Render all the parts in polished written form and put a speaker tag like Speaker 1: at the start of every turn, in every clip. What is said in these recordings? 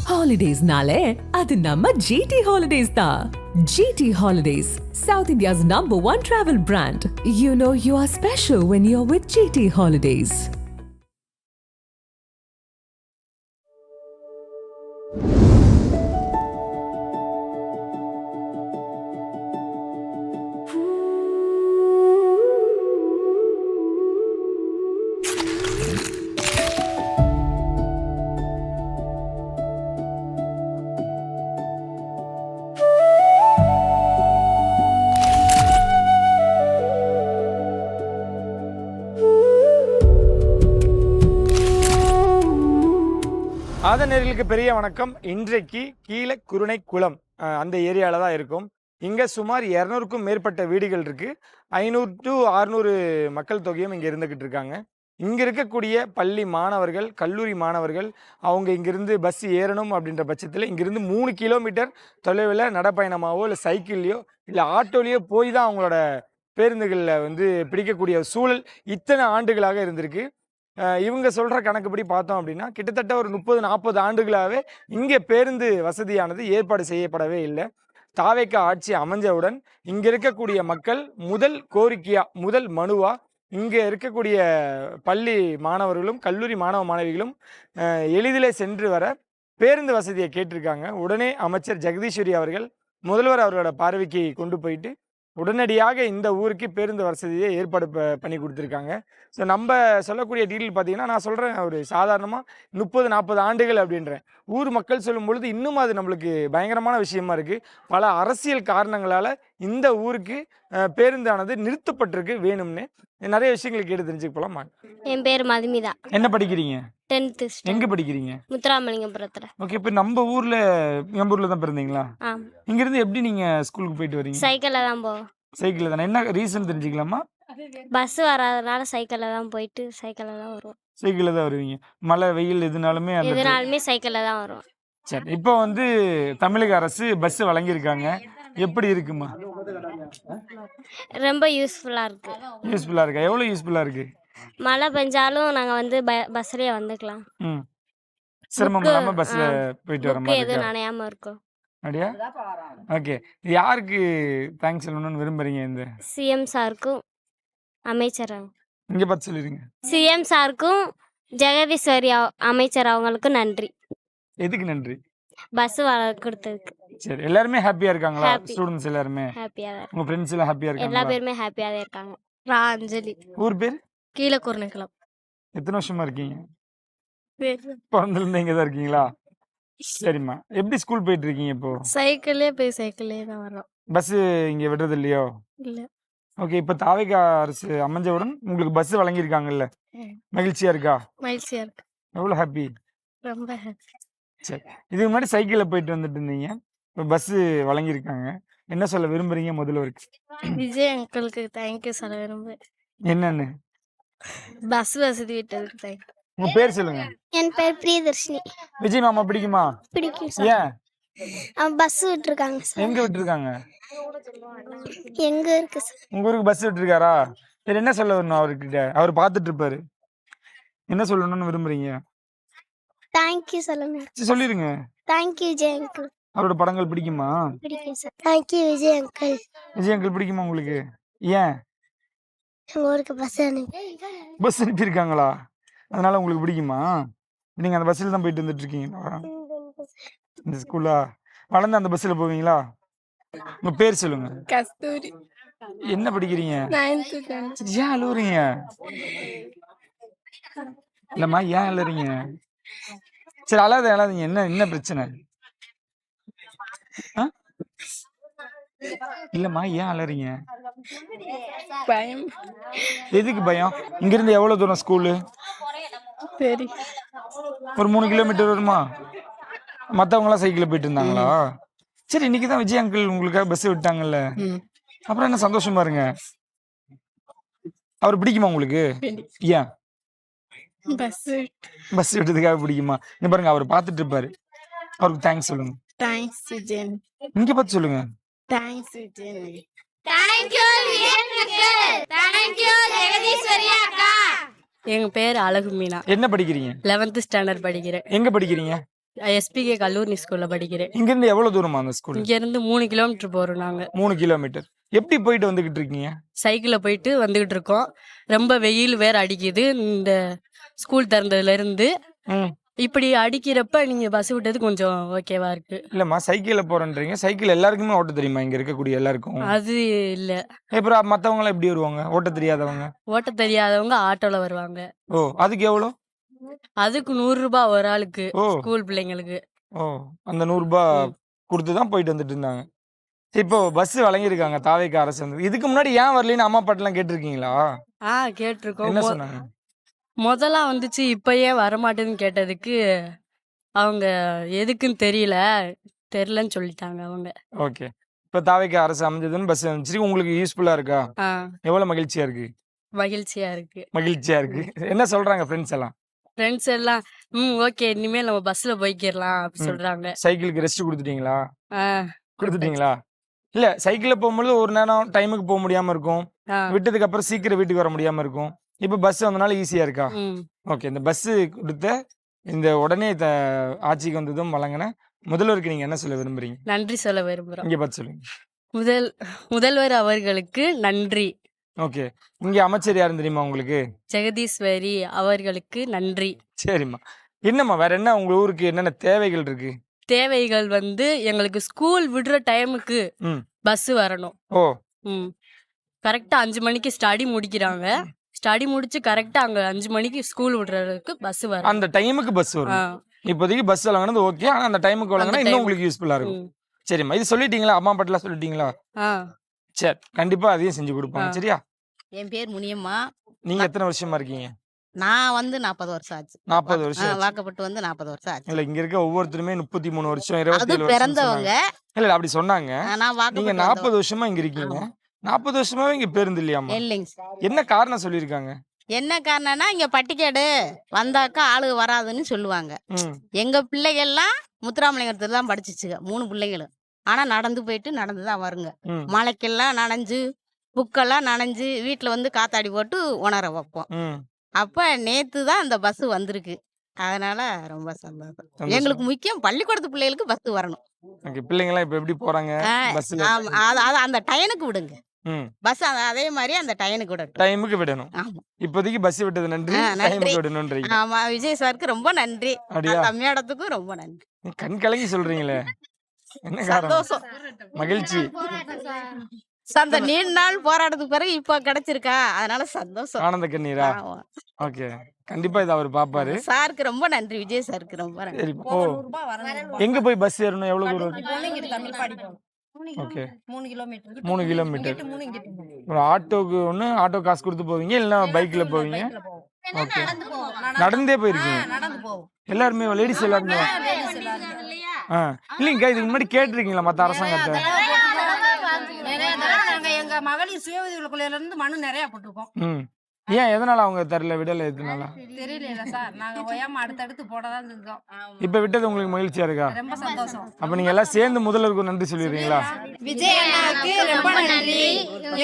Speaker 1: Holidays-nale, adu namma GT Holidays da. GT Holidays, South India's #1 travel brand. You know you are special when you're with GT Holidays.
Speaker 2: ஆதநேயர்களுக்கு பெரிய வணக்கம். இன்றைக்கு கீழே குருணைக்குளம் அந்த ஏரியாவில் தான் இருக்கும். இங்கே சுமார் 200க்கும் மேற்பட்ட வீடுகள் இருக்குது. 500 to 600 மக்கள் தொகையும் இங்கே இருந்துக்கிட்டு இருக்காங்க. இங்கே இருக்கக்கூடிய பள்ளி மாணவர்கள், கல்லூரி மாணவர்கள் அவங்க இங்கிருந்து பஸ் ஏறணும் அப்படின்ற பட்சத்தில் இங்கிருந்து 3 கிலோமீட்டர் தொலைவில் நடைப்பயணமாவோ இல்லை சைக்கிள்லையோ இல்லை ஆட்டோலையோ போய் தான் அவங்களோட பேருந்துகளில் பிடிக்கக்கூடிய சூழல் இத்தனை ஆண்டுகளாக இருந்திருக்கு. இவங்க சொல்கிற கணக்குப்படி பார்த்தோம் அப்படின்னா கிட்டத்தட்ட ஒரு 30-40 ஆண்டுகளாகவே இங்கே பேருந்து வசதியானது ஏற்பாடு செய்யப்படவே இல்லை. தாவேக்கா ஆட்சி அமைஞ்சவுடன் இங்கே இருக்கக்கூடிய மக்கள் முதல் கோரிக்கையாக, முதல் மனுவாக இங்கே இருக்கக்கூடிய பள்ளி மாணவர்களும் கல்லூரி மாணவ மாணவிகளும் எளிதிலே சென்று வர பேருந்து வசதியை கேட்டிருக்காங்க. உடனே அமைச்சர் ஜெகதீஸ்வரி அவர்கள் முதல்வர் அவர்களோட பார்வைக்கு கொண்டு போயிட்டு உடனடியாக இந்த ஊருக்கு பேருந்து வசதியை ஏற்பாடு பண்ணி கொடுத்துருக்காங்க. ஸோ நம்ம சொல்லக்கூடிய டீட்டெயில் பார்த்தீங்கன்னா, நான் சொல்கிறேன் ஒரு சாதாரணமாக 30-40 ஆண்டுகள் அப்படின்றேன். ஊர் மக்கள் சொல்லும் பொழுது இன்னும் அது நம்மளுக்கு பயங்கரமான விஷயமா இருக்குது. பல அரசியல் காரணங்களால் இந்த ஊருக்கு பேருந்தானது நிறுத்தப்பட்டிருக்கு வேணும்னு. நிறைய விஷயங்கள் கேட்டு தெரிஞ்சுக்க.
Speaker 3: என் பேர் மதுமிதா.
Speaker 2: என்ன படிக்கிறீங்க?
Speaker 3: 10th.
Speaker 2: எங்க படிக்கிறீங்க?
Speaker 3: முத்துராமலிங்கபுரத்துல.
Speaker 2: ஓகே. இப்போ நம்ம ஊர்ல தான் பிறந்தீங்களா? இங்க இருந்து எப்படி நீங்க ஸ்கூலுக்கு போயிட்டு வரீங்க?
Speaker 3: சைக்கிள்ல தான் போவோம்.
Speaker 2: சைக்கிள்ல தானே? என்ன ரீசன் தெரிஞ்சுக்கலாமா?
Speaker 3: பஸ் வராதனால சைக்கிள்ல தான் போயிட்டு சைக்கிள்ல தான் வருவோம்.
Speaker 2: சைக்கிள்ல தான் வருவீங்க. மழை வெயில் எதுனாலுமே
Speaker 3: சைக்கிள்ல தான் வருவோம்.
Speaker 2: சரி. இப்போ தமிழக அரசு பஸ் வழங்கியிருக்காங்க. எப்படி இருக்குமா?
Speaker 3: ரொம்ப யூஸ்ஃபுல்லா இருக்கு.
Speaker 2: யூஸ்ஃபுல்லா இருக்கா? எவ்வளவு யூஸ்ஃபுல்லா இருக்கு?
Speaker 3: மழை பெஞ்சாலும் நாங்க பஸ்லயே வந்துக்கலாம்.
Speaker 2: சிரமம் இல்லாம பஸ்ல போயிட்டு வர மாதிரி
Speaker 3: எதுவும் நனையாம இருக்கும்.
Speaker 2: அப்படியா? ஓகே. யாருக்கு தேங்க்ஸ் சொல்லணும்னு விரும்புறீங்க? இந்த
Speaker 3: சிஎம் சாருக்கும் அமைச்சர்
Speaker 2: இங்க பார்த்து சொல்லிருங்க.
Speaker 3: சிஎம் சாருக்கும் ஜெகதீஸ்வரி அமைச்சர் அவங்களுக்கும் நன்றி.
Speaker 2: எதுக்கு நன்றி?
Speaker 3: பஸ் கொடுத்ததுக்கு.
Speaker 2: சரி. எல்லாருமே ஹாப்பியா இருக்காங்களா? ஸ்டூடண்ட்ஸ் எல்லாருமே
Speaker 3: ஹாப்பியா தான்.
Speaker 2: உங்க ஃப்ரெண்ட்ஸ் எல்லாம் ஹாப்பியா இருக்காங்க?
Speaker 3: எல்லா பேருமே ஹாப்பியா தான் இருக்காங்க. ராஞ்சலி.
Speaker 2: ஊர் பேர்?
Speaker 3: கீழே குருணைக்குளம்.
Speaker 2: எத்தனை வருஷமா இருக்கீங்க? பிறந்ததுல இருந்து இங்க தான் இருக்கீங்களா? சரிம்மா. எப்படி ஸ்கூல் போயிட்டு இருக்கீங்க இப்போ?
Speaker 3: சைக்கிள்லயே தான் வரோம்.
Speaker 2: பஸ் இங்க விடுறது இல்லையோ?
Speaker 3: இல்ல.
Speaker 2: ஓகே. இப்ப தாவேக்கா அரசு அமைஞ்சவுடன் உங்களுக்கு பஸ் வழங்கியிருக்காங்கல்ல, மகிழ்ச்சியா இருக்கா?
Speaker 3: மகிழ்ச்சியா இருக்கு.
Speaker 2: எவ்வளவு ஹாப்பி?
Speaker 3: ரொம்ப ஹாப்பி.
Speaker 2: சரி. இதுக்கு முன்னாடி சைக்கிள்ல போயிட்டு வந்துட்டு இருந்தீங்க, இப்போ பஸ் வழங்கியிருக்காங்க. என்ன சொல்ல விரும்புறீங்க முதல்வருக்கு?
Speaker 3: விஜய் அங்கிளுக்கு தேங்க்யூ சொல்ல விரும்புறேன்.
Speaker 2: என்னன்னு?
Speaker 3: பஸ் வசதி விட்டதுக்கு தேங்க்யூ.
Speaker 2: உங்க பேர் சொல்லுங்க.
Speaker 3: என் பேர் பிரியதர்ஷினி.
Speaker 2: விஜய் மாமா பிடிக்குமா?
Speaker 3: பிடிக்கும்.
Speaker 2: ஏன்?
Speaker 3: பஸ் விட்டுருக்காங்க.
Speaker 2: எங்க விட்டுருக்காங்க?
Speaker 3: எங்க இருக்கு சார்?
Speaker 2: உங்க ஊருக்கு பஸ் விட்டுருக்காரா? சரி. என்ன சொல்ல வரணும் அவர்கிட்ட? அவர் பார்த்துட்டு இருப்பாரு. என்ன சொல்லணும்னு விரும்புறீங்க?
Speaker 3: தேங்க்யூ சொல்லுங்க.
Speaker 2: சொல்லிருங்க.
Speaker 3: Thank you Vijay uncle.
Speaker 2: அவரோட படங்கள் பிடிக்குமா?
Speaker 3: பிடிக்கும் sir. Thank you Vijay uncle.
Speaker 2: Vijay uncle பிடிக்குமா உங்களுக்கு? ஏன்?
Speaker 3: ஊருக்கு பஸ்
Speaker 2: அனுப்பியிருக்காங்களா? அதனால உங்களுக்கு பிடிக்குமா? நீங்க அந்த பஸ்ல தான் போயிட்டு வந்துட்டு இருக்கீங்களா? இந்த ஸ்கூலா? வளர்ந்து அந்த பஸ்ல போவீங்களா? உங்க பேர் சொல்லுங்க.
Speaker 3: கஸ்தூரி.
Speaker 2: என்ன படிக்கிறீங்க?
Speaker 3: 9th.
Speaker 2: ஏன் அழுவுறீங்க? இல்லம்மா, ஏன் அழுறீங்க? சரி, அழாதீங்க. என்ன பிரச்சனை? இல்லம்மா, ஏன் அழறீங்க?
Speaker 3: பயம்.
Speaker 2: எதுக்கு பயம்? இங்க இருந்து எவ்வளவு தூரம் ஸ்கூலு? ஒரு 3 கிலோமீட்டர் வருமா? மத்தவங்க எல்லாம் சைக்கிள்ல போயிட்டு இருந்தாங்களா? சரி. இன்னைக்குதான் விஜய் அங்கிள் உங்களுக்காக பஸ் விட்டாங்கல்ல, அப்புறம் என்ன சந்தோஷமா இருங்க. அவர் பிடிக்குமா உங்களுக்கு? ஏன்? பஸ் விட்டதுக்காக பிடிக்குமா? இங்க பாருங்க, அவர் பாத்துட்டு இருப்பாரு. அவருக்கு தேங்க்ஸ் சொல்லுங்க.
Speaker 3: தேங்க்ஸ் விஜய்.
Speaker 2: இங்க பார்த்து சொல்லுங்க.
Speaker 3: Thanks Vijay. Thank you Vijay. Thank you Jagadeeswari அக்கா.
Speaker 4: எங்க பேர் அழகு மீனா.
Speaker 2: என்ன படிக்கிறீங்க?
Speaker 4: 11th ஸ்டாண்டர்ட் படிக்கிறேன்.
Speaker 2: எங்க படிக்கிறீங்க?
Speaker 4: எஸ்பிகே கல்லூரி ஸ்கூல்ல படிக்கிறேன்.
Speaker 2: இங்க இருந்து எவ்வளவு தூரமா அந்த ஸ்கூல்?
Speaker 4: இங்க இருந்து 3 கிலோமீட்டர் போறோம் நாங்க.
Speaker 2: 3 கிலோமீட்டர். எப்படி போயிட்டு வந்துகிட்டு இருக்கீங்க?
Speaker 4: சைக்கிள்ல போயிட்டு வந்துகிட்டு இருக்கோம். ரொம்ப வெயில் வேற அடிக்குது. இந்த ஸ்கூல் திறந்ததுல இருந்து
Speaker 2: ம்.
Speaker 4: இப்படி அடிக்கிறப்ப நீங்க பஸ் விட்டது கொஞ்சம் ஓகேவா இருக்கு.
Speaker 2: இல்லம்மா, சைக்கிள்ல போறேன்றீங்க. சைக்கிள் எல்லாருக்குமே ஓட்ட தெரியுமா இங்க இருக்கக்கூடிய எல்லாருக்கும்?
Speaker 4: அது இல்ல.
Speaker 2: அப்புறம் மத்தவங்க எல்லாம் எப்படி வருவாங்க? ஓட்ட தெரியாதவங்க?
Speaker 4: ஓட்ட தெரியாதவங்க ஆட்டோல வருவாங்க.
Speaker 2: ஓ, அதுக்கு எவ்வளவு?
Speaker 4: அதுக்கு 100 ரூபாய் ஒரு ஆளுக்கு,
Speaker 2: ஓ
Speaker 4: ஸ்கூல் பிள்ளைங்களுக்கு.
Speaker 2: ஓ அந்த 100 ரூபாய்
Speaker 4: ம்.
Speaker 2: கொடுத்து தான் போயிட்டு வந்துட்டு இருந்தாங்க. சரி, இப்போ பஸ் வழங்கியிருக்காங்க தாவேக்கா அரசு வந்து. இதுக்கு முன்னாடி ஏன் வரலன்னு அம்மா அப்பாட்டெல்லாம் கேட்டிருக்கீங்களா?
Speaker 4: கேட்டிருக்கோம்.
Speaker 2: என்ன சொன்னாங்க?
Speaker 4: முதல்ல வந்துச்சு, இப்ப ஏன் வரமாட்டேன்னு கேட்டதுக்கு அவங்க எதுக்குன்னு தெரியலன்னு சொல்லிட்டாங்க அவங்க.
Speaker 2: ஓகே. இப்போ தாவேக்கா அரசு அமைஞ்சதுன்னு பஸ் வந்துச்சு. உங்களுக்கு யூஸ்ஃபுல்லா இருக்கா?
Speaker 4: ஆ
Speaker 2: எவ்வளவு மகிழ்ச்சியா இருக்கு?
Speaker 4: மகிழ்ச்சியா இருக்கு.
Speaker 2: மகிழ்ச்சியா இருக்கு. என்ன சொல்றாங்க ஃப்ரெண்ட்ஸ் எல்லாம்?
Speaker 4: ஃப்ரெண்ட்ஸ் எல்லாம் ஓகே இனிமேல் நம்ம பஸ்ல போய்க்கிடலாம் அப்படி
Speaker 2: ம்.
Speaker 4: சொல்றாங்க.
Speaker 2: சைக்கிளுக்கு ரெஸ்ட் கொடுத்துட்டீங்களா?
Speaker 4: ஆ
Speaker 2: கொடுத்துட்டீங்களா? இல்ல, சைக்கிள்ல போகும்போது ஒரு நேரம் டைமுக்கு போக முடியாம இருக்கும்.
Speaker 4: ஆ
Speaker 2: விட்டதுக்கு அப்புறம் சீக்கிரம் வீட்டுக்கு வர முடியாம இருக்கும். இப்போ பஸ் வந்தனால ஈஸியா இருக்கா?
Speaker 4: ம்
Speaker 2: ஓகே. இந்த பஸ் கொடுத்த இந்த உடனே ஆட்சிக்கு வந்ததும் வழங்கின முதல்வருக்கு நீங்க என்ன சொல்ல விரும்புறீங்க?
Speaker 4: நன்றி சொல்ல விரும்புறோம்.
Speaker 2: இங்க பார்த்து சொல்லுங்க.
Speaker 4: முதல்வர் அவர்களுக்கு நன்றி.
Speaker 2: ஓகே. இங்க அமைச்சர் யாருன்னு தெரியுமா உங்களுக்கு?
Speaker 4: ஜெகதீஸ்வரி அவர்களுக்கு நன்றி.
Speaker 2: சரிம்மா. என்னம்மா வேற என்ன உங்க ஊருக்கு என்னென்ன தேவைகள் இருக்கு?
Speaker 4: தேவைகள் எங்களுக்கு ஸ்கூல் விடுற டைமுக்கு
Speaker 2: ம்.
Speaker 4: பஸ் வரணும்.
Speaker 2: ஓ
Speaker 4: கரெக்டா 5 மணிக்கு ஸ்டடி முடிக்கிறாங்க. ஸ்டடி முடிச்சு கரெக்டா அங்க 5 மணிக்கு ஸ்கூல் விடுறதுக்கு பஸ் வரணும்.
Speaker 2: அந்த டைமுக்கு பஸ்
Speaker 4: ஆ,
Speaker 2: வரும். இப்போதைக்கு பஸ் வழங்கினது ஓகே. ஆனா அந்த டைமுக்கு வழங்கினா இன்னும்
Speaker 4: time.
Speaker 2: உங்களுக்கு யூஸ்ஃபுல்லா இருக்கும்.
Speaker 4: ம்.
Speaker 2: சரிம்மா, இது சொல்லிட்டீங்களா? அம்மா அப்பாட்டெல்லாம் சொல்லிட்டீங்களா?
Speaker 4: ஆ.
Speaker 2: சரி, கண்டிப்பா அதையும் செஞ்சு கொடுப்பாங்க.
Speaker 4: ஆ.
Speaker 2: சரியா?
Speaker 5: என் பேர் முனியம்மா.
Speaker 2: நீங்க எத்தனை வருஷமா இருக்கீங்க?
Speaker 5: நான் 40 வருஷம் ஆச்சு.
Speaker 2: 40 வருஷம் ஆச்சு.
Speaker 5: வாக்கப்பட்டு 40 வருஷம் ஆச்சு.
Speaker 2: இல்ல, இங்க இருக்க ஒவ்வொருத்தருமே 33 வருஷம்,
Speaker 5: அது
Speaker 2: 27 வருஷம்
Speaker 5: பிறந்தவங்க.
Speaker 2: சொன்னாங்க. இல்ல அப்படி சொன்னாங்க.
Speaker 5: நான்
Speaker 2: நீங்க
Speaker 5: வாக்கப்பட்டு
Speaker 2: 40 வருஷமா இங்க இருக்கீங்க. 40 வருஷமாவே இங்க பேருந்து இல்லையாமா?
Speaker 5: இல்லைங்க.
Speaker 2: என்ன காரணம் சொல்லியிருக்காங்க?
Speaker 5: என்ன காரணம்னா இங்க பட்டிக்காடு வந்தாக்கா ஆளு வராதுன்னு சொல்லுவாங்க.
Speaker 2: ம்.
Speaker 5: எங்க பிள்ளைகள்லாம் முத்துராமலிங்கத்துல தான் படிச்சிச்சுங்க 3 பிள்ளைங்களும். ஆனா நடந்து போயிட்டு நடந்து தான் வருங்க.
Speaker 2: ம்.
Speaker 5: மழைக்கெல்லாம் நனைஞ்சு புக்கெல்லாம் நனைஞ்சு வீட்டுல வந்து காத்தாடி போட்டு உணர வைப்போம்.
Speaker 2: ம்.
Speaker 5: அப்ப நேத்து தான் அந்த பஸ் வந்திருக்கு. அதனால ரொம்ப சந்தோஷம்.
Speaker 2: சந்தோஷம்.
Speaker 5: எங்களுக்கு முக்கியம் பள்ளிக்கூடத்து பிள்ளைகளுக்கு பஸ் வரணும்.
Speaker 2: ஓகே. பிள்ளைங்கலாம் இப்ப எப்படி போறாங்க
Speaker 5: ஆ,
Speaker 2: பஸ்ல?
Speaker 5: ஆமா. அது அந்த டைனுக்கு விடுங்க.
Speaker 2: ம்.
Speaker 5: பஸ் அதே மாதிரி அந்த டைனுக்கு விடட்டும்.
Speaker 2: டைமுக்கு விடணும்.
Speaker 5: ஆமா.
Speaker 2: இப்போதைக்கு பஸ் விட்டது நன்றி.
Speaker 5: நன்றி.
Speaker 2: டைமுக்கு விடணும்ன்றீங்க.
Speaker 5: ஆமா, விஜய் சாருக்கு ரொம்ப நன்றி.
Speaker 2: அப்படியா?
Speaker 5: தமிழகத்துக்கும் ரொம்ப நன்றி.
Speaker 2: நீ கண் கலங்கி சொல்றீங்களே. என்ன காரணம்?
Speaker 5: சந்தோஷம்.
Speaker 2: மகிழ்ச்சி.
Speaker 5: அந்த நீண்ட நாள் போராட்டத்துக்கு பிறகு இப்ப கிடைச்சிருக்கா, அதனால சந்தோஷம்.
Speaker 2: ஆனந்த கண்ணீரா?
Speaker 5: ஆமா.
Speaker 2: ஓகே. கண்டிப்பா இதை அவர் பாப்பாரு.
Speaker 5: சாருக்கு ரொம்ப நன்றி. விஜய் சாருக்கு ரொம்ப நன்றி.
Speaker 2: சரி. ஓ, எங்க போய் பஸ் ஏறணும்? எவ்வளவு தூரம்? ஓகே. 3 கிலோமீட்டர். ஒரு ஆட்டோக்கு ஒண்ணு, ஆட்டோ காசு கொடுத்து போவீங்க, இல்லைன்னா பைக்ல போவீங்க? ஓகே. நடந்தே போயிருக்கீங்க? எல்லாருமே லேடிஸ் எல்லாருமே? ஆ. இல்லைங்க, இதுக்கு முன்னாடி கேட்டிருக்கீங்களா மத்த அரசாங்கத்தை?
Speaker 6: நாங்க எங்க மகளிர் சுய உதவிக்குழுல இருந்து மனு நிறைய போட்டிருக்கோம்.
Speaker 2: ம். ஏன் எதனால அவங்க தரல, விடல எதனால?
Speaker 6: தெரியல சார், நாங்க ஓயாம அடுத்தடுத்து போடதான் இருந்தோம்.
Speaker 2: இப்ப விட்டது உங்களுக்கு மகிழ்ச்சியா இருக்கா?
Speaker 6: ரொம்ப சந்தோஷம்.
Speaker 2: அப்ப நீங்க எல்லாம் சேர்ந்து முதல்வருக்கு நன்றி சொல்லிடுறீங்களா?
Speaker 6: விஜய் அண்ணாவுக்கு ரொம்ப நன்றி.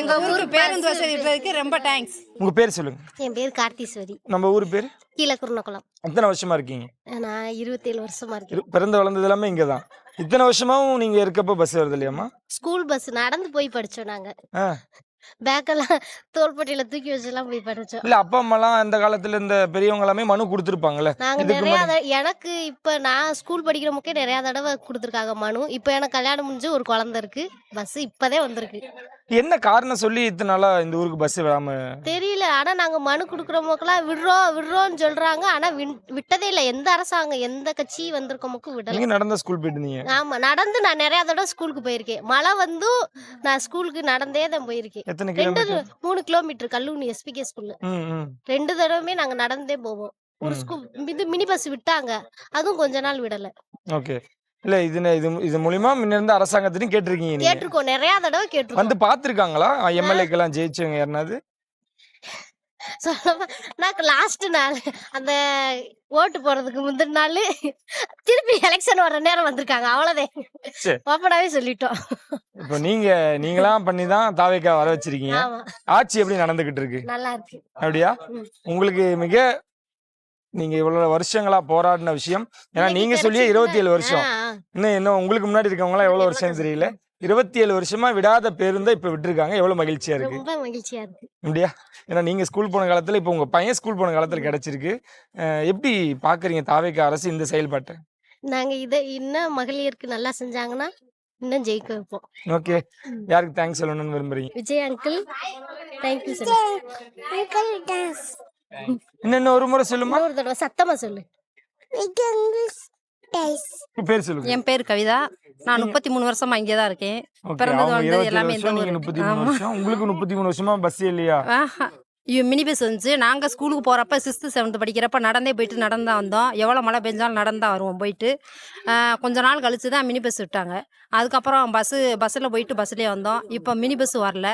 Speaker 6: எங்க ஊருக்கு பேருந்து வசதி விட்டதுக்கு ரொம்ப தேங்க்ஸ்.
Speaker 2: உங்க பேர் சொல்லுங்க.
Speaker 7: என் பேர் கார்த்தீஸ்வரி.
Speaker 2: நம்ம ஊர் பேர்?
Speaker 7: கீழே குருணக்குளம்.
Speaker 2: எத்தனை வருஷமா இருக்கீங்க?
Speaker 7: நான் 27 வருஷமா இருக்கேன்.
Speaker 2: பிறந்து வளர்ந்தது எல்லாமே இங்கதான். இத்தனை வருஷமாவும் நீங்க இருக்கப்ப பஸ் வருது இல்லையாமா?
Speaker 7: ஸ்கூல் பஸ் நடந்து போய் படிச்சோம் நாங்க.
Speaker 2: ஆ.
Speaker 7: பேக்கெல்லாம் தோள்பட்டியில தூக்கி வச்செல்லாம் போய் படிச்சோம்.
Speaker 2: இல்ல, அப்பா அம்மா எல்லாம் அந்த காலத்துல இந்த பெரியவங்க எல்லாமே மனு கொடுத்திருப்பாங்கல்ல.
Speaker 7: நாங்க
Speaker 2: இதுக்கு
Speaker 7: நிறைய
Speaker 2: முன்னாடி
Speaker 7: எனக்கு இப்ப நான் ஸ்கூல் படிக்கிற முக்கே நிறைய தடவை கொடுத்துருக்காங்க மனு. இப்ப எனக்கு கல்யாணம் முடிஞ்சு ஒரு குழந்தை இருக்கு. பஸ் இப்பதே வந்திருக்கு.
Speaker 2: என்ன காரணம் சொல்லி இத்தனை நாளா இந்த ஊருக்கு பஸ் விடாம?
Speaker 7: தெரியல. ஆனா நாங்க மனு கொடுக்குற மக்களாம் விடுறோம்னு சொல்றாங்க. ஆனா விட்டதே இல்ல. எந்த அரசாங்கம் எந்த கட்சி வந்திருக்கோமுக்கு விடல.
Speaker 2: நீங்க நடந்த ஸ்கூல் போயிட்டு இருந்தீங்க?
Speaker 7: ஆமா, நடந்து நான் நிறைய தடவை ஸ்கூலுக்கு போயிருக்கேன். மழை வந்து நான் ஸ்கூலுக்கு நடந்தே தான் போயிருக்கேன்.
Speaker 2: எத்தனை கிலோமீட்டர்?
Speaker 7: 3 கிலோமீட்டர் கல்லூரி எஸ்பிகே ஸ்கூல்ல.
Speaker 2: ம், ம்.
Speaker 7: 2 தடவையுமே நாங்க நடந்தே போவோம். ஒரு
Speaker 2: ம்.
Speaker 7: ஸ்கூல் இது மினி பஸ் விட்டாங்க. அதுவும் கொஞ்ச நாள் விடல.
Speaker 2: ஓகே. இல்ல, இது மூலியமா முன்ன இருந்த அரசாங்கத்திலையும் கேட்டிருக்கீங்க நீங்க?
Speaker 7: கேட்டிருக்கோம், நிறைய தடவை கேட்டிருக்கோம்.
Speaker 2: வந்து பாத்துருக்காங்களா எம்எல்ஏக்கெல்லாம் ஜெயிச்சவங்க யாருனாவது?
Speaker 7: சொல்லப்ப நான் லாஸ்ட் நாள் அந்த ஓட்டு போறதுக்கு முந்தின நாள் திருப்பி எலெக்ஷன் வர நேரம் வந்திருக்காங்க. அவ்வளவுதான்.
Speaker 2: சரி.
Speaker 7: ஓப்பனாவே சொல்லிட்டோம்.
Speaker 2: இப்போ நீங்களாம் பண்ணிதான் தாவேக்கா வர வச்சிருக்கீங்க.
Speaker 7: ஆமா,
Speaker 2: ஆட்சி எப்படி நடந்துகிட்டு இருக்கு?
Speaker 7: நல்லா இருக்கு.
Speaker 2: அப்படியா?
Speaker 7: ம்.
Speaker 2: உங்களுக்கு மிக நீங்க இவ்வளவு வருஷங்களா போராடின விஷயம். ஏன்னா நீங்க சொல்லியே 27 வருஷம். இன்னும் உங்களுக்கு முன்னாடி இருக்கவங்க எல்லாம் எவ்வளவு வருஷம் தெரியல. 27 வருஷமா விடாத பேருந்தை இப்ப விட்டுருக்காங்க. எவ்வளவு மகிழ்ச்சியா இருக்கு.
Speaker 7: ரொம்ப மகிழ்ச்சியா இருக்கு.
Speaker 2: அப்படியா? ஏன்னா நீங்க ஸ்கூல் போன காலத்துல இப்ப உங்க பையன் ஸ்கூல் போன காலத்துல கிடைச்சிருக்கு. எப்படி பாக்குறீங்க தாவேக அரசு இந்த செயல்பாட்டை?
Speaker 7: நாங்க இதை இன்னும் மகளிருக்கு நல்லா செஞ்சாங்கன்னா இன்னும் ஜெயிக்க வைப்போம்.
Speaker 2: ஓகே, யாருக்கு தேங்க்ஸ் சொல்லணும்னு விரும்புறீங்க?
Speaker 7: Vijay uncle thank you sir.
Speaker 2: இன்னும் ஒரு முறை சொல்லுமா.
Speaker 7: ஒரு தடவை சத்தமா சொல்லு.
Speaker 2: பேர் சொல்லுங்க.
Speaker 6: என் பேர் கவிதா. நான் 33 வருஷமா இங்கே தான் இருக்கேன். பிறந்தது வந்தது எல்லாமே இந்த ஊரு.
Speaker 2: 33 வருஷம். உங்களுக்கு 33 வருஷமா பஸ் இல்லையா?
Speaker 6: மினி பஸ் வந்துச்சு. நாங்கள் ஸ்கூலுக்கு போகிறப்ப 6th 7th படிக்கிறப்ப நடந்தே போயிட்டு நடந்தா வந்தோம். எவ்வளோ மழை பெஞ்சாலும் நடந்தா வருவோம் போயிட்டு. கொஞ்ச நாள் கழிச்சு தான் மினி பஸ் விட்டாங்க. அதுக்கப்புறம் பஸ்ஸில் போயிட்டு பஸ்லேயே வந்தோம். இப்போ மினி பஸ் வரல,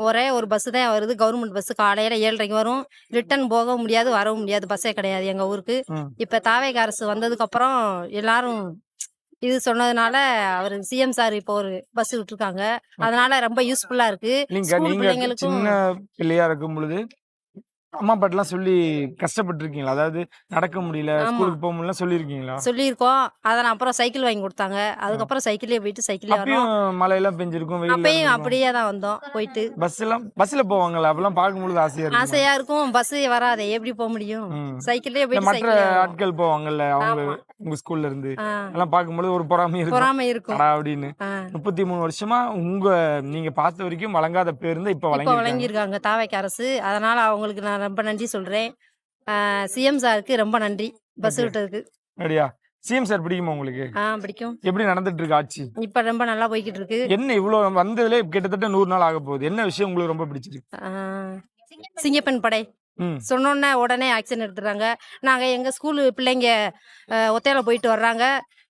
Speaker 6: ஒரே ஒரு பஸ்ஸு தான் வருது, கவர்மெண்ட் பஸ்ஸு. காலையில் 7:30 வரும். ரிட்டர்ன் போகவும் முடியாது, வரவும் முடியாது, பஸ்ஸே கிடையாது எங்கள் ஊருக்கு. இப்போ தாவேக அரசு வந்ததுக்கப்புறம் எல்லாரும் இது சொன்னதுனால அவர் சிஎம் சார் இப்போ ஒரு பஸ் விட்டுருக்காங்க. அதனால ரொம்ப யூஸ்ஃபுல்லா இருக்கு.
Speaker 2: நீங்க சின்ன பிள்ளையா இருக்கும் பொழுது அம்மா அப்பாட்டெல்லாம் சொல்லி கஷ்டப்பட்டு இருக்கீங்களா? அதாவது நடக்க முடியல, ஸ்கூலுக்கு போக முடியல சொல்லியிருக்கீங்களா?
Speaker 6: சொல்லியிருக்கோம். அதை அப்புறம் சைக்கிள் வாங்கி கொடுத்தாங்க. அதுக்கப்புறம் சைக்கிளே போயிட்டு சைக்கிளே வரோம்.
Speaker 2: மழையெல்லாம் பெஞ்சிருக்கும்,
Speaker 6: அப்பயும் அப்படியே தான் வந்தோம் போயிட்டு.
Speaker 2: பஸ்ல போவாங்கல்ல, அப்பெல்லாம் பார்க்கும்பொழுது
Speaker 6: ஆசையா இருக்கும். பஸ் வராதே, எப்படி போக முடியும்? சைக்கிளே போயிட்டு
Speaker 2: மற்ற ஆட்கள் போவாங்கல்ல, அவங்க உங்க ஸ்கூல்ல இருந்து எல்லாம் பார்க்கும்போது ஒரு பொறாமை இருக்கும் அப்படின்னு. 33 வருஷமா நீங்க பார்த்த வரைக்கும் வழங்காத பேருந்து இப்ப
Speaker 6: வழங்கியிருக்காங்க தாவேக அரசு. அதனால அவங்களுக்கு நான் ரொம்ப நன்றி சொல்றேன். சிஎம் சாருக்கு ரொம்ப நன்றி பஸ் விட்டதுக்கு.
Speaker 2: அப்படியா? சிஎம் சார் பிடிக்குமா உங்களுக்கு?
Speaker 6: பிடிக்கும்.
Speaker 2: எப்படி நடந்துட்டு இருக்கு ஆட்சி?
Speaker 6: இப்ப ரொம்ப நல்லா போய்கிட்டு இருக்கு.
Speaker 2: என்ன இவ்வளவு வந்ததுல கிட்டத்தட்ட 100 நாள் ஆக போகுது. என்ன விஷயம் உங்களுக்கு ரொம்ப பிடிச்சிருக்கு?
Speaker 6: சிங்கப்பெண் படை சொன்னோன்னே உடனே ஆக்ஷன் எடுத்துறாங்க. நாங்க எங்க ஸ்கூலு பிள்ளைங்க ஒத்தையில போயிட்டு வர்றாங்க.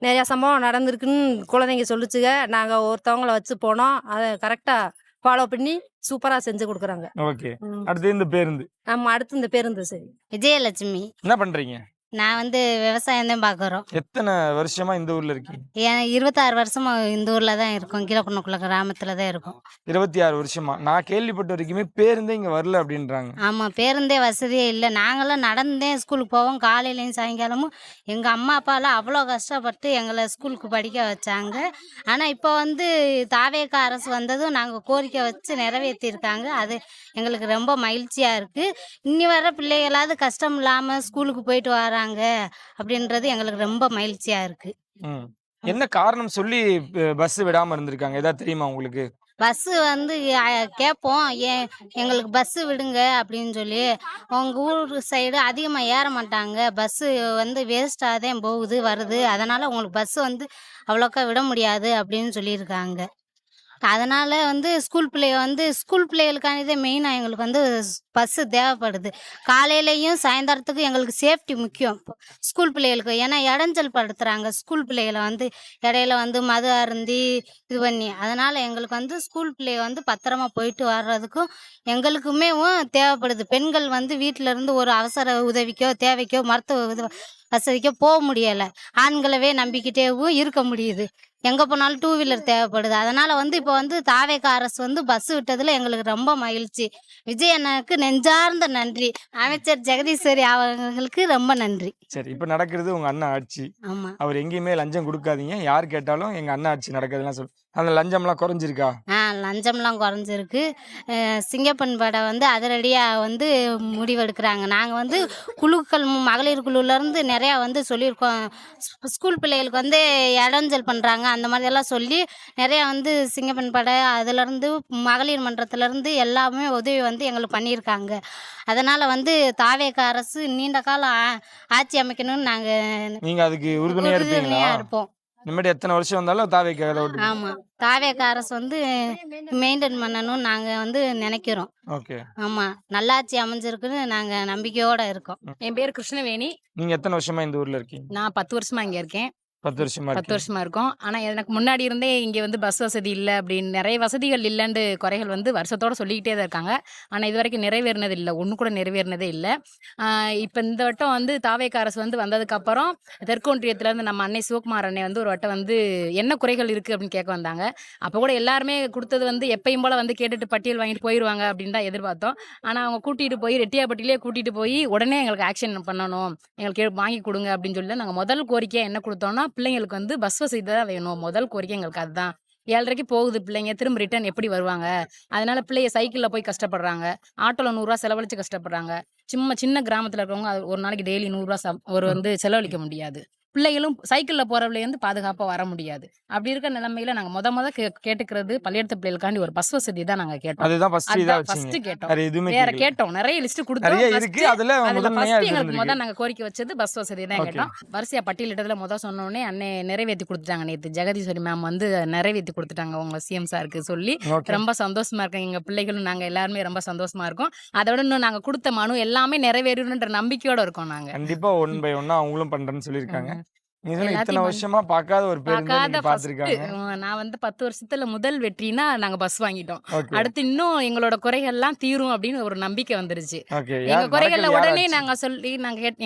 Speaker 6: நிறைய சம்பவம் நடந்திருக்குன்னு குழந்தைங்க சொல்லிச்சுங்க. நாங்க ஒருத்தவங்கள வச்சு போனோம். அதை கரெக்டா ஃபாலோ பண்ணி சூப்பரா செஞ்சு கொடுக்குறாங்க.
Speaker 2: ஓகே, அடுத்து இந்த பேருந்து.
Speaker 6: ஆமா, அடுத்து இந்த பேருந்து. சரி.
Speaker 5: விஜயலட்சுமி.
Speaker 2: என்ன பண்றீங்க?
Speaker 5: நான் விவசாயம் தான் பார்க்குறோம்.
Speaker 2: எத்தனை வருஷமா இந்த ஊர்ல இருக்கீங்க?
Speaker 5: 26 வருஷமா இந்த ஊர்ல தான் இருக்கோம். கீழப்பண்ணக்குள்ள கிராமத்துல தான் இருக்கோம்.
Speaker 2: 26 வருஷமா. நான் கேள்விப்பட்ட வரைக்குமே பேருந்தே இங்க வரல அப்படின்றாங்க.
Speaker 5: ஆமா, பேருந்தே வசதியே இல்லை. நாங்களாம் நடந்தே ஸ்கூலுக்கு போவோம். காலையிலையும் சாயங்காலமும் எங்க அம்மா அப்பாலாம் அவ்வளோ கஷ்டப்பட்டு எங்களை ஸ்கூலுக்கு படிக்க வச்சாங்க. ஆனா இப்போ தாவேக அரசு வந்ததும் நாங்கள் கோரிக்கை வச்சு நிறைவேற்றிருக்காங்க. அது எங்களுக்கு ரொம்ப மகிழ்ச்சியா இருக்கு. இன்னி வர பிள்ளைகளாவது கஷ்டம் இல்லாம ஸ்கூலுக்கு போயிட்டு வராங்க அப்படின்றது எங்களுக்கு ரொம்ப மகிழ்ச்சியா இருக்கு.
Speaker 2: என்ன காரணம் சொல்லி பஸ் விடாம இருந்திருக்காங்க? ஏதாவது தெரியுமா உங்களுக்கு?
Speaker 5: பஸ் கேட்போம், எங்களுக்கு பஸ் விடுங்க அப்படின்னு சொல்லி. உங்க ஊர் சைடு அதிகமாக ஏற மாட்டாங்க, பஸ்ஸு வேஸ்டாக தான் போகுது வருது, அதனால உங்களுக்கு பஸ் அவ்வளோக்கா விட முடியாது அப்படின்னு சொல்லியிருக்காங்க. அதனால ஸ்கூல் பிள்ளைகளுக்கானதே மெயினாக எங்களுக்கு பஸ்ஸு தேவைப்படுது. காலையிலையும் சாயந்தரத்துக்கும் எங்களுக்கு சேஃப்டி முக்கியம் ஸ்கூல் பிள்ளைகளுக்கு. ஏன்னா இடைஞ்சல் படுத்துறாங்க ஸ்கூல் பிள்ளைகளை இடையில மது அருந்தி இது பண்ணி. அதனால எங்களுக்கு ஸ்கூல் பிள்ளைங்க பத்திரமா போயிட்டு வர்றதுக்கும் எங்களுக்குமே தேவைப்படுது. பெண்கள் வீட்டில இருந்து ஒரு அவசர உதவிக்கோ தேவைக்கோ மருத்துவ வசதிக்கோ போக முடியலை. ஆண்களவே நம்பிக்கிட்டேவும் இருக்க முடியுது. எங்கே போனாலும் 2 வீலர் தேவைப்படுது. அதனால இப்போ தாவேக அரசு பஸ் விட்டதுல எங்களுக்கு ரொம்ப மகிழ்ச்சி. விஜய் அண்ணனுக்கு நெஞ்சார்ந்த நன்றி. அமைச்சர் ஜெகதீஸ்வரி அவங்களுக்கு ரொம்ப நன்றி.
Speaker 2: சரி, இப்ப நடக்கிறது உங்க அண்ணன் ஆட்சி.
Speaker 5: ஆமா,
Speaker 2: அவர் எங்கேயுமே லஞ்சம் கொடுக்காதீங்க, யார் கேட்டாலும் எங்க அண்ணன் ஆட்சி நடக்குதுலாம் சொல்லு. அந்த லஞ்சம்லாம் குறைஞ்சிருக்கா?
Speaker 5: லஞ்சம்லாம் குறைஞ்சிருக்கு. சிங்கப்பெண் படை அதிரடியா முடிவெடுக்கிறாங்க. நாங்க குழுக்கள் மகளிர் குழுல இருந்து நிறைய சொல்லியிருக்கோம். ஸ்கூல் பிள்ளைகளுக்கு இடைஞ்சல் பண்றாங்க அந்த மாதிரி எல்லாம் சொல்லி நிறைய சிங்கப்பெண் படை அதுல இருந்து மகளிர் மன்றத்துல இருந்து எல்லாமே உதவி எங்களுக்கு பண்ணியிருக்காங்க. அதனால தாவேக அரசு நீண்ட காலம் ஆட்சி அமைக்கணும்னு
Speaker 2: நீங்க அதுக்கு உறுதுணையா
Speaker 5: இருப்போம்.
Speaker 2: இனிமேட்டு எத்தனை வருஷம் வந்தாலும் தாவேக.
Speaker 5: ஆமா, தாவேக அரசு மெயின்டைன் பண்ணணும்னு நாங்க நினைக்கிறோம்.
Speaker 2: ஓகே,
Speaker 5: ஆமா, நல்லாட்சி அமைஞ்சிருக்குன்னு நாங்க நம்பிக்கையோட இருக்கோம்.
Speaker 8: என் பேர் கிருஷ்ணவேணி.
Speaker 2: நீங்க எத்தனை வருஷமா இந்த ஊர்ல இருக்கீங்க?
Speaker 8: நான் 10 வருஷமா இங்க இருக்கேன்.
Speaker 2: 10 வருஷமா
Speaker 8: 10
Speaker 2: இருக்கு.
Speaker 8: வருஷமா இருக்கோம். ஆனா எனக்கு முன்னாடி இருந்தே இங்க வந்து பஸ் வசதி இல்ல அப்படின்னு நிறைய வசதிகள் இல்லன்னு குறைகள் வந்து வருஷத்தோட சொல்லிக்கிட்டே தான் இருக்காங்க. ஆனா இதுவரைக்கும் நிறைவேறினது இல்ல. ஒண்ணு கூட நிறைவேறினதே இல்ல. இப்ப இந்த வட்டம் வந்து தாவேக அரசு வந்து வந்ததுக்கு அப்புறம் தெற்கு ஒன்றியத்துல இருந்து நம்ம அன்னை சிவகுமார் அண்ணே வந்து ஒரு வட்டம் வந்து என்ன குறைகள் இருக்கு அப்படின்னு கேட்க வந்தாங்க. அப்ப கூட எல்லாருமே கொடுத்தது வந்து எப்பயும் போல வந்து கேட்டுட்டு பட்டியல் வாங்கிட்டு போயிருவாங்க அப்படின்னு தான் எதிர்பார்த்தோம். ஆனா அவங்க கூட்டிட்டு போய் ரெட்டியாப்பட்டியிலே கூட்டிட்டு போய் உடனே எங்களுக்கு ஆக்ஷன் பண்ணணும், எங்களுக்கு வாங்கி கொடுங்க அப்படின்னு சொல்லி நாங்க முதல் கோரிக்கையா என்ன கொடுத்தோம்னா, பிள்ளைங்களுக்கு வந்து பஸ் வசதி தான் வேணும். முதல் கோரிக்கை எங்களுக்கு அதுதான். 7:30க்கு போகுது பிள்ளைங்க, திரும்ப ரிட்டர்ன் எப்படி வருவாங்க? அதனால பிள்ளைய சைக்கிள்ல போய் கஷ்டப்படுறாங்க, ஆட்டோல 100 ரூபா செலவழிச்சு கஷ்டப்படுறாங்க. சின்ன கிராமத்துல இருக்கவங்க ஒரு நாளைக்கு டெய்லி 100 ரூபா ஒரு வந்து செலவழிக்க முடியாது. பிள்ளைகளும் சைக்கிள்ல போற பிள்ளை வந்து பாதுகாப்பா வர முடியாது. அப்படி இருக்க நிலைமையில நாங்க முத கேட்டுக்கிறது பள்ளியெடுத்த பிள்ளைகளுக்காண்டி ஒரு பஸ் வசதி தான் நாங்க கேட்டோம்.
Speaker 2: அதுதான் ஃபர்ஸ்ட் இதா
Speaker 8: அதான்
Speaker 2: வச்சீங்க.
Speaker 8: ஃபர்ஸ்ட் கேட்டோம்.
Speaker 2: வேற எதுவுமே
Speaker 8: வேற
Speaker 2: கேட்கல.
Speaker 8: கேட்டோம், நிறைய லிஸ்ட் கொடுத்தோம்.
Speaker 2: நிறைய இருக்கு. அதுல முதன்மையா
Speaker 8: ஃபர்ஸ்ட்
Speaker 2: இது
Speaker 8: எங்களுக்கு
Speaker 2: இருந்திருக்கு.
Speaker 8: நாங்க கோரிக்கை வச்சது பஸ் வசதி தான்
Speaker 2: ஓகே.
Speaker 8: கேட்டோம். வரிசையா பட்டியலிட்டதுல சொன்ன உடனே அண்ணே நிறைவேற்றி கொடுத்துட்டாங்க. நேத்து ஜெகதீஸ்வரி மேம் வந்து நிறைவேற்றி கொடுத்துட்டாங்க உங்க சிஎம் சாருக்கு சொல்லி.
Speaker 2: ஓகே.
Speaker 8: ரொம்ப சந்தோஷமா இருக்கோம். எங்க பிள்ளைகளும் நாங்க எல்லாருமே ரொம்ப சந்தோஷமா இருக்கோம். அதோட இன்னும் நாங்க கொடுத்த மனு எல்லாமே நிறைவேறுன்ற நம்பிக்கையோட இருக்கோம் நாங்க.
Speaker 2: கண்டிப்பா 1 by 1 அவங்களும் பண்றேன்னு சொல்லியிருக்காங்க.
Speaker 8: ம்.
Speaker 2: நீங்க சொன்ன இத்தனை
Speaker 8: எல்லாத்தையும்
Speaker 2: வருஷமா பார்க்காத ஒரு பேருந்து
Speaker 8: பார்க்காத
Speaker 2: நீங்க
Speaker 8: ஃபர்ஸ்ட்
Speaker 2: பார்த்திருக்காங்க.
Speaker 8: நான் வந்து 10 வருஷத்துல முதல் வெற்றினா நாங்க பஸ் வாங்கிட்டோம்.
Speaker 2: ஓகே.
Speaker 8: அடுத்து இன்னும் எங்களோட குறைகள்லாம் தீரும் அப்படின்னு ஒரு நம்பிக்கை வந்துருச்சு.
Speaker 2: ஓகே.
Speaker 8: எங்க
Speaker 2: யார்
Speaker 8: குறைகள்ல
Speaker 2: நடக்கிறது
Speaker 8: உடனே
Speaker 2: யாராச்சு?
Speaker 8: நாங்க சொல்லி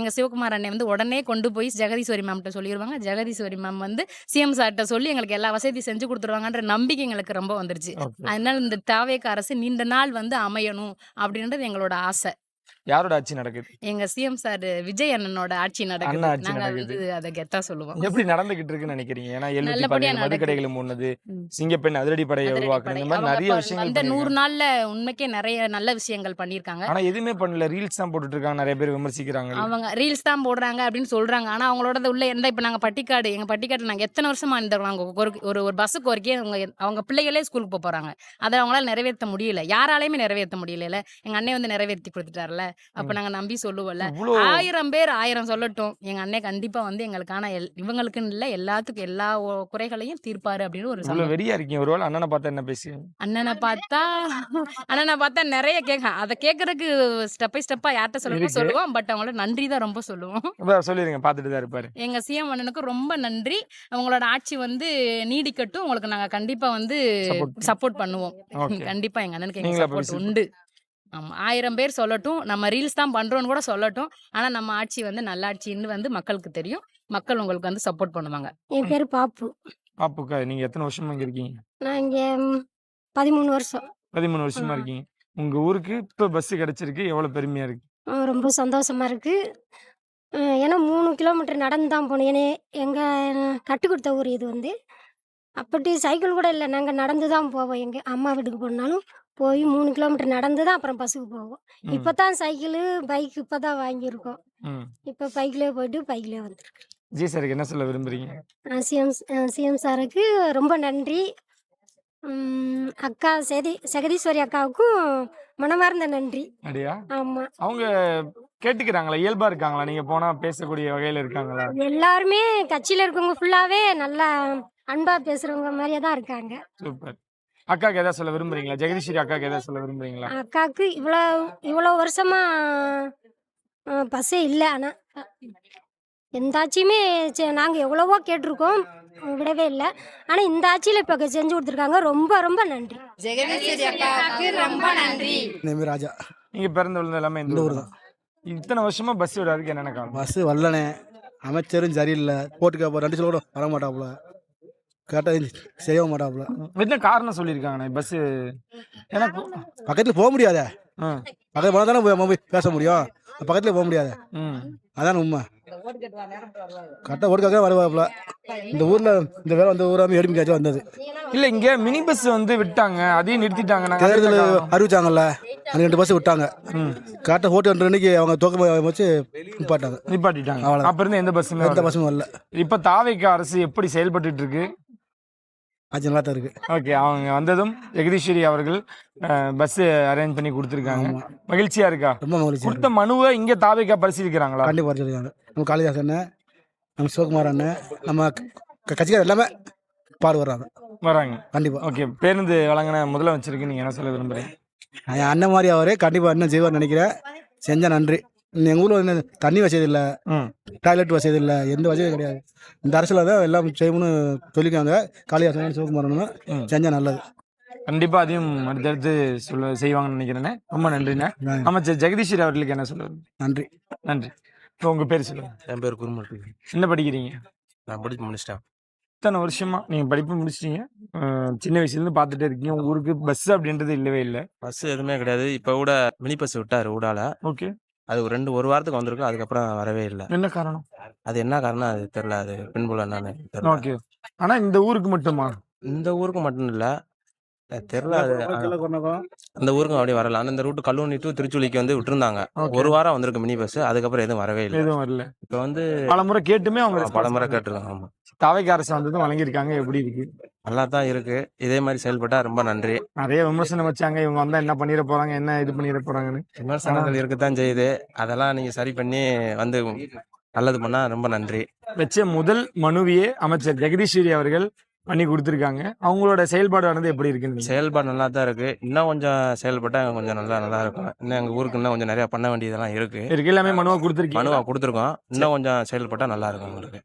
Speaker 8: எங்க சிவகுமார் அண்ணே வந்து உடனே கொண்டு போய் ஜெகதீஸ்வரி மேம்கிட்ட சொல்லிடுவாங்க. ஜெகதீஸ்வரி மேம் வந்து சிஎம் சார்கிட்ட சொல்லி எங்களுக்கு எல்லா வசதி செஞ்சு கொடுத்துருவாங்கன்ற நம்பிக்கை எங்களுக்கு ரொம்ப வந்துருச்சு.
Speaker 2: ஓகே.
Speaker 8: அதனால இந்த தாவேக அரசு நீண்ட நாள் வந்து அமையணும் அப்படின்றது எங்களோட ஆசை.
Speaker 2: யாரோட ஆட்சி நடக்குது?
Speaker 8: எங்க சிஎம் சார் விஜய் அண்ணனோட ஆட்சி நடக்குது.
Speaker 2: அண்ணா ஆட்சி
Speaker 8: நாங்க
Speaker 2: நடக்குது.
Speaker 8: வந்து அதை கெத்தா சொல்லுவோம்.
Speaker 2: எப்படி நடந்துகிட்டு இருக்குன்னு நினைக்கிறீங்க? ஏன்னா 717
Speaker 8: நல்லபடியா நடக்குது.
Speaker 2: மதுக்கடைகளை மூடுனது,
Speaker 8: ம்.
Speaker 2: சிங்கப்பெண் அதிரடிப்படையை
Speaker 8: அதிரடி
Speaker 2: உருவாக்குறது,
Speaker 8: படை
Speaker 2: இந்த மாதிரி
Speaker 8: அவங்க
Speaker 2: நிறைய விஷயங்கள்
Speaker 8: அந்த 100
Speaker 2: பண்ணிருக்காங்க.
Speaker 8: நாள்ல உண்மைக்கே நிறைய நல்ல விஷயங்கள் பண்ணியிருக்காங்க.
Speaker 2: ஆனா எதுவுமே பண்ணல. ரீல்ஸ் தான் போட்டுட்டு இருக்காங்க. நிறைய பேர் விமர்சிக்கிறாங்க.
Speaker 8: அவங்க ரீல்ஸ் தான் போடுறாங்க அப்படின்னு சொல்றாங்க. ஆனா அவங்களோட உள்ள இருந்தா இப்ப நாங்க பட்டிக்காடு, எங்க பட்டிக்காடு நாங்க எத்தனை வருஷமா இருந்தவங்க ஒரு பஸ் கோரிக்கையை அவங்க பிள்ளைகளே ஸ்கூலுக்கு போறாங்க. அதை அவங்களால நிறைவேற்ற முடியல. யாராலையுமே நிறைவேற்ற முடியல. எங்க அண்ணே வந்து நிறைவேற்றி கொடுத்துட்டாருல. அப்ப நாங்க நம்பி சொல்லுவோம்ல,
Speaker 2: இவ்வளோ
Speaker 8: 1000 பேர் 1000 சொல்லட்டும், எங்க அண்ணே கண்டிப்பா வந்து எங்களுக்கான இவங்களுக்குன்னு இல்ல எல்லாத்துக்கும் எல்லா குறைகளையும் தீர்ப்பாரு அப்படின்னு ஒரு
Speaker 2: இவ்வளவு
Speaker 8: சந்தோஷம்.
Speaker 2: வெறியா இருக்கீங்க. ஒருவேளை அண்ணனை பார்த்தா என்ன பேசுவீங்க?
Speaker 8: அண்ணனை பார்த்தா நிறைய கேட்க அதை கேட்கறதுக்கு ஸ்டெப் பை ஸ்டெப்பா யார்கிட்ட சொல்லணுமோ
Speaker 2: இருக்கு.
Speaker 8: சொல்லுவோம். பட் அவங்கள நன்றி தான் ரொம்ப சொல்லுவோம்.
Speaker 2: சொல்லிருங்க. பார்த்துட்டு தான் இருப்பாரு.
Speaker 8: எங்க சிஎம் அண்ணனுக்கு ரொம்ப நன்றி. உங்களோட ஆட்சி வந்து நீடிக்கட்டும். உங்களுக்கு நாங்க கண்டிப்பா வந்து
Speaker 2: Support.
Speaker 8: சப்போர்ட் பண்ணுவோம்.
Speaker 2: ஓகே.
Speaker 8: கண்டிப்பா எங்க அண்ணனுக்கு எங்க
Speaker 2: நீங்களா போய்
Speaker 8: சப்போர்ட் உண்டு. ஆமா, 1000 பேர் சொல்லட்டும், நம்ம ரீல்ஸ் தான் பண்றோம்னு கூட சொல்லட்டும். ஆனா நம்ம ஆட்சி வந்து நல்ல ஆட்சின்னு வந்து மக்களுக்கு தெரியும். மக்கள் உங்களுக்கு வந்து சப்போர்ட் பண்ணுவாங்க.
Speaker 7: என் பேர் பாப்பு.
Speaker 2: பாப்புக்கா, நீங்க எத்தனை வருஷமா இங்க இருக்கீங்க?
Speaker 7: நான் இங்கே 13 வருஷம்.
Speaker 2: 13 வருஷமா இருக்கீங்க. உங்க ஊருக்கு இப்ப பஸ் கிடைச்சிருக்கு. எவ்வளவு பெருமையா இருக்கு?
Speaker 7: ரொம்ப சந்தோஷமா இருக்கு. ஏன்னா 3 கிலோமீட்டர் நடந்து தான் போகணும். ஏன்னா எங்கள் கட்டு கொடுத்த ஊர் இது வந்து. அப்படி சைக்கிள் கூட இல்லை, நாங்கள் நடந்து தான் போவோம். எங்கள் அம்மா வீட்டுக்கு போனாலும் போய் 3 கிலோமீட்டர் நடந்து தான் அப்புறம் பஸ்ஸுக்கு போவோம்.
Speaker 2: ம்.
Speaker 7: இப்போ தான் சைக்கிளு பைக் இப்போ தான் வாங்கியிருக்கோம்.
Speaker 2: ம்.
Speaker 7: இப்போ பைக்லேயே போயிட்டு பைக்லேயே வந்துருக்கு.
Speaker 2: ஜி சாருக்கு என்ன சொல்ல விரும்புறீங்க?
Speaker 7: சிஎம் சாருக்கு ரொம்ப நன்றி. அக்கா ஜெகதீஸ்வரி அக்காவுக்கும் மனமார்ந்த நன்றி.
Speaker 2: அப்படியா?
Speaker 7: ஆமாம்,
Speaker 2: அவங்க கேட்டுக்கிறாங்களா? இயல்பா இருக்காங்களா? நீங்க போனா பேசக்கூடிய வகையில இருக்காங்களா?
Speaker 7: எல்லாருமே கட்சியில் இருக்கவங்க ஃபுல்லாகவே நல்லா அன்பாக பேசுகிறவங்க மாதிரியே தான் இருக்காங்க.
Speaker 2: சூப்பர். அக்காக்கு ஏதாவது சொல்ல விரும்புறீங்களா? ஜெகதீஸ்வரி அக்காக்கு ஏதாவது சொல்ல விரும்புறீங்களா?
Speaker 7: அக்காவுக்கு இவ்வளோ வருஷமா பஸ்ஸே இல்லை. ஆனால் எந்த ஆட்சியுமே நாங்கள் எவ்வளவோ கேட்டிருக்கோம், விடவே இல்லை. ஆனால் இந்த ஆட்சியில் இப்போ செஞ்சு கொடுத்துருக்காங்க. ரொம்ப ரொம்ப நன்றி.
Speaker 6: ஜெகதீஸ்வரி அக்காவுக்கு ரொம்ப நன்றி.
Speaker 9: நேமி ராஜா.
Speaker 2: நீங்க பிறந்து விழுந்த எல்லாமே இந்த
Speaker 9: இந்த
Speaker 2: ஊர்
Speaker 9: ஊர்
Speaker 2: தான். இத்தனை வருஷமா பஸ் விடாதுக்கு என்னென்ன காரணம்?
Speaker 9: பஸ் வரலனே, அமைச்சரும் சரியில்லை. போட்டுக்க 2 சொல்ல கூட வர மாட்டாப்புல, கேட்டால் செய்ய மாட்டாப்புல.
Speaker 2: என்ன காரணம் சொல்லியிருக்காங்கண்ணே? பஸ் ஏன்னா
Speaker 9: பக்கத்தில் போக முடியாத,
Speaker 2: ஆ.
Speaker 9: பக்கத்தில் போனால் தானே போய் பேச முடியும். பக்கத்தில் போக முடியாத,
Speaker 2: ம்.
Speaker 9: அதான் உண்மை. கரெக்டாக ஓட்டுக்காக வருவாப்புல. இந்த ஊரில் இந்த வேலை வந்த ஊராமே எடுமைக்காச்சும் வந்தது.
Speaker 2: இல்ல இங்க மினி பஸ் வந்து விட்டாங்க, அதையும் நிறுத்திட்டாங்க. நாங்க
Speaker 9: தேர்தல்
Speaker 2: அதுக்கு காரணம்.
Speaker 9: அறிவிச்சாங்கல்ல, அந்த 2 பஸ் விட்டாங்க.
Speaker 2: ம்.
Speaker 9: கரெக்டாக ஓட்டு 2 அன்னைக்கு அவங்க தூக்கம் வச்சு நிப்பாட்டாங்க.
Speaker 2: நிப்பாட்டிட்டாங்க.
Speaker 9: அவ்வளவுதான்.
Speaker 2: அப்ப இருந்து எந்த பஸ்ஸுமே
Speaker 9: எந்த
Speaker 2: வரல.
Speaker 9: பஸ்ஸும் வரல.
Speaker 2: இப்ப தாவேக அரசு எப்படி செயல்பட்டு இருக்கு?
Speaker 9: ஆச்சு, நல்லா தான் இருக்கு.
Speaker 2: ஓகே. அவங்க வந்ததும் ஜெகதீஸ்வரி அவர்கள் பஸ் அரேஞ்ச் பண்ணி கொடுத்துருக்காங்க.
Speaker 9: ஆமா.
Speaker 2: மகிழ்ச்சியா இருக்கா?
Speaker 9: ரொம்ப மகிழ்ச்சி.
Speaker 2: கொடுத்த மனுவை இங்க தாவேக பரிசீலிக்கிறாங்களா?
Speaker 9: கண்டிப்பாக வச்சிருக்காங்க. நம்ம காளிதாஸ் அண்ணன், நம்ம சிவகுமார் அண்ணன், நம்ம கட்சிக்கார் எல்லாமே பாடுபடுறாங்க.
Speaker 2: வராங்க.
Speaker 9: கண்டிப்பா.
Speaker 2: ஓகே. பேருந்து வழங்கின முதலமைச்சருக்கு நீங்க என்ன சொல்ல விரும்புறீங்க?
Speaker 9: என் அண்ணன் மாதிரி அவரே கண்டிப்பா என்ன செய்வார்னு நினைக்கிறேன். செஞ்சா நன்றி. எங்கள் ஊரில் என்ன தண்ணி வசதி இல்லை,
Speaker 2: ம்.
Speaker 9: டாய்லெட் வசதி இல்லை, எந்த வசதியும் கிடையாது. இந்த அரசில் தான் எல்லாம் செய்யணும்னு சொல்லிக்காங்க. காளிதாசன் சிவகுமாரன்
Speaker 2: ம்.
Speaker 9: செஞ்சால் நல்லது.
Speaker 2: கண்டிப்பா அதையும் அடுத்தடுத்து செய்வாங்கன்னு நினைக்கிறேனே. ரொம்ப நன்றிண்ணே. அமைச்சர் ஜெகதீஸ்வரி அவர்களுக்கு என்ன சொல்லுவது?
Speaker 9: நன்றி.
Speaker 2: நன்றி. இப்போ உங்க பேர் சொல்லுங்க.
Speaker 10: என் பேர் குருமூர்த்தி.
Speaker 2: என்ன படிக்கிறீங்க?
Speaker 10: நான் படிச்சு முடிச்சிட்டேன்.
Speaker 2: இத்தனை வருஷமா நீங்க படிப்பு முடிச்சிட்டீங்க. சின்ன வயசுல இருந்து பார்த்துட்டே இருக்கீங்க. உங்க ஊருக்கு பஸ் அப்படின்றது இல்லவே இல்லை.
Speaker 10: பஸ் எதுவுமே கிடையாது. இப்போ கூட மினி பஸ் விட்டாரு ஊடால.
Speaker 2: ஓகே.
Speaker 10: அது ஒரு வாரத்துக்கு வந்திருக்கும். அதுக்கப்புறம் வரவே இல்லை.
Speaker 2: என்ன காரணம்?
Speaker 10: அது என்ன காரணம் அது தெரியல. அது பின்புலம் என்னன்னு தெரியல.
Speaker 2: ஓகே. ஆனா இந்த ஊருக்கு மட்டுமா?
Speaker 10: இந்த ஊருக்கு மட்டும் இல்லை, தெரியல. அது அந்த ஊருக்கும் அப்படியே வரல. ஆனால் இந்த ரூட்டு கல்லூனி டு திருச்சுழிக்கு வந்து விட்டுருந்தாங்க.
Speaker 2: Okay.
Speaker 10: ஒரு வாரம் வந்திருக்கு மினி பஸ். அதுக்கப்புறம் எதுவும் வரவே இல்லை.
Speaker 2: எதுவும் வரல.
Speaker 10: இப்போ வந்து
Speaker 2: பலமுறை கேட்டுமே அவங்க
Speaker 10: பலமுறை கேட்டிருக்காங்க. ஆமாம்,
Speaker 2: தாவைக்கு அரசு வந்ததும் வழங்கியிருக்காங்க. எப்படி இருக்கு?
Speaker 10: நல்லா தான் இருக்கு. இதே மாதிரி செயல்பட்டா ரொம்ப நன்றி.
Speaker 2: நிறைய விமர்சனம் வச்சாங்க, இவங்க வந்தா என்ன பண்ணிட போறாங்க, என்ன இது பண்ணிட போறாங்கன்னு.
Speaker 10: விமர்சனங்கள் இருக்கத்தான் செய்யுது. அதெல்லாம் நீங்க சரி பண்ணி வந்து நல்லது பண்ணா ரொம்ப நன்றி.
Speaker 2: வச்ச முதல் மனுவையே அமைச்சர் ஜெகதீஸ்வரி அவர்கள் பண்ணி கொடுத்துருக்காங்க. அவங்களோட செயல்பாடு வந்து எப்படி இருக்குன்னு
Speaker 10: செயல்பாடு நல்லா தான் இருக்கு. இன்னும் கொஞ்சம் செயல்பட்டா கொஞ்சம் நல்லா இருக்கும். இன்னும் எங்க ஊருக்கு இன்னும் கொஞ்சம் நிறைய பண்ண வேண்டியதெல்லாம் இருக்கு.
Speaker 2: இருக்கு. எல்லாமே மனுவா கொடுத்துருக்கீங்க.
Speaker 10: மனுவா கொடுத்துருக்கோம். இன்னும் கொஞ்சம் செயல்பட்டா நல்லா இருக்கும் உங்களுக்கு.